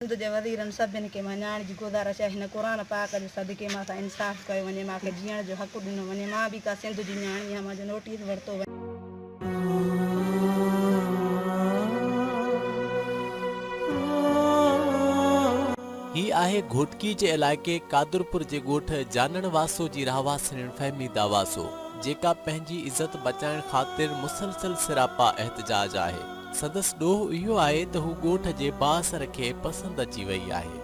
सिंध जे वज़ीरनि सभिनि खे मां न्याण जी गुज़ारिश आहे हिन क़ुर पाक जे सदके मां सां इंसाफ़ कयो वञे, मूंखे जीअण जो हक़ ॾिनो वञे। मां बि का सिंध जी न्याणी आहियां, मुंहिंजो नोटिस वरितो वञे। ही आहे घोटकी जे इलाइक़े कादरपुर जे ॻोठ जानण वासो जी रहवासिन फहमीदा वासो, जेका पंहिंजी इज़त बचाइण ख़ातिर मुसलसल सिरापा एहतजाज आहे। संदसि ॾोह इहो आहे त हू ॻोठ जे बासर खे पसंदि अची वई आहे।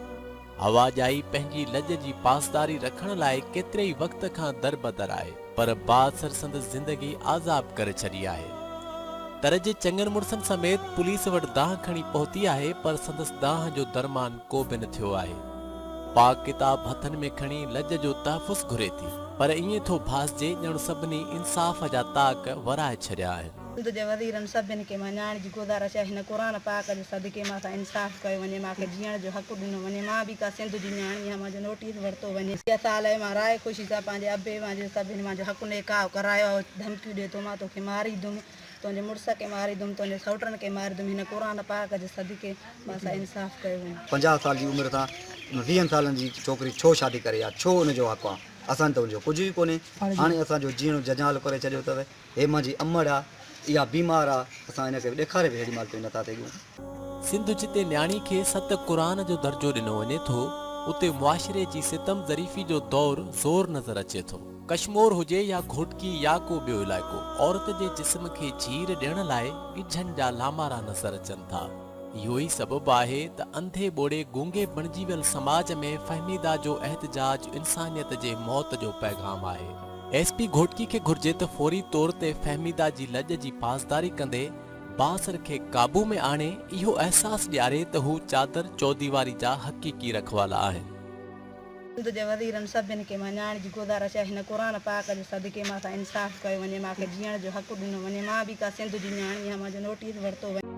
हवाजाई पंहिंजी लॼ जी पासदारी रखण लाइ केतिरे ई वक़्त खां दरबदर आहे, पर बासर संदसि ज़िंदगी आज़ाब करे छॾी आहे। तर जे चङनि मुड़सनि समेत पुलिस वटि दाह खणी पहुती आहे, पर संदसि दाह जो दरमान को बि न थियो आहे। पाक किताब हथनि में खणी लॼ जो तहफ़ुज़ घुरे थी, पर ईअं थो भासजे ॼण सभिनी इंसाफ़ जा ताक वराए छॾिया आहिनि। सिंध जे वज़ीरनि सभिनि खे मां न्याण जी गुज़ारिश आहे हिन क़ुर पाक जे सदके मां सां इंसाफ़ कयो वञे, मूंखे जीअण जो हक़ ॾिनो वञे। मां बि का सिंध जी न्याणी आहियां, मुंहिंजो नोटिस वरितो वञे। 6 साल मां राय ख़ुशी सां पंहिंजे अबे मुंहिंजे सभिनी मुंहिंजो हक़ निकाह करायो आहे। धमकियूं ॾिए थो, मां तोखे मारींदुमि, तुंहिंजे मुड़ुस खे मारींदुमि, तुंहिंजे सौटनि खे मारींदुमि। हिन क़ुर पाक जे सदके मां सां इंसाफ़ कयो वञे। 50 साल जी उमिरि सां 20 सालनि जी छोकिरी छो शादी करे आहे, छो उनजो हक़ आहे? असां त उनजो कुझु बि कोन्हे। हाणे असांजो जीअणो जंजाल करे छॾियो अथव। हे मुंहिंजी अमड़ आहे, इहा बीमार आहे, असां हिनखे ॾेखारे बि हेॾी महिल ताईं नथा सघूं। सिंध जिते न्याणी खे सत क़ुर जो दर्जो ॾिनो वञे थो, उते मुआशिरे जी सितम ज़रीफ़ी जो दौर ज़ोर नज़र अचे थो। कश्मीर हुजे या घोटकी या को ॿियो इलाइक़ो, औरत जे जिस्म खे चीर ॾियण लाइ ॻिझनि जा लामारा नज़र अचनि था। इहो ई सबबु आहे त अंधे ॿोड़े गूंगे बणिजी वियल समाज में फहमीदा जो एहतजाज इंसानियत जे मौत जो पैगाम आहे। SP घोटकी खे घुर्जे त फौरी तौर ते फहमीदा जी लॼ जी पासदारी कंदे बासर खे काबू में आणे इहो अहसास ॾियारे त हू चादर चौदीवारी जा हक़ीक़ी रखवाला आहिनि। सिंध जे वज़ीरनि सभिनि खे मां न्याण जी गुज़ारिश आहे हिन क़ुर पाक जे सदके मां सां इंसाफ़ कयो वञे, मूंखे जीअण जो हक़ ॾिनो वञे। मां बि का सिंध जी न्याणी आहियां, मुंहिंजो नोटिस वरितो वञे।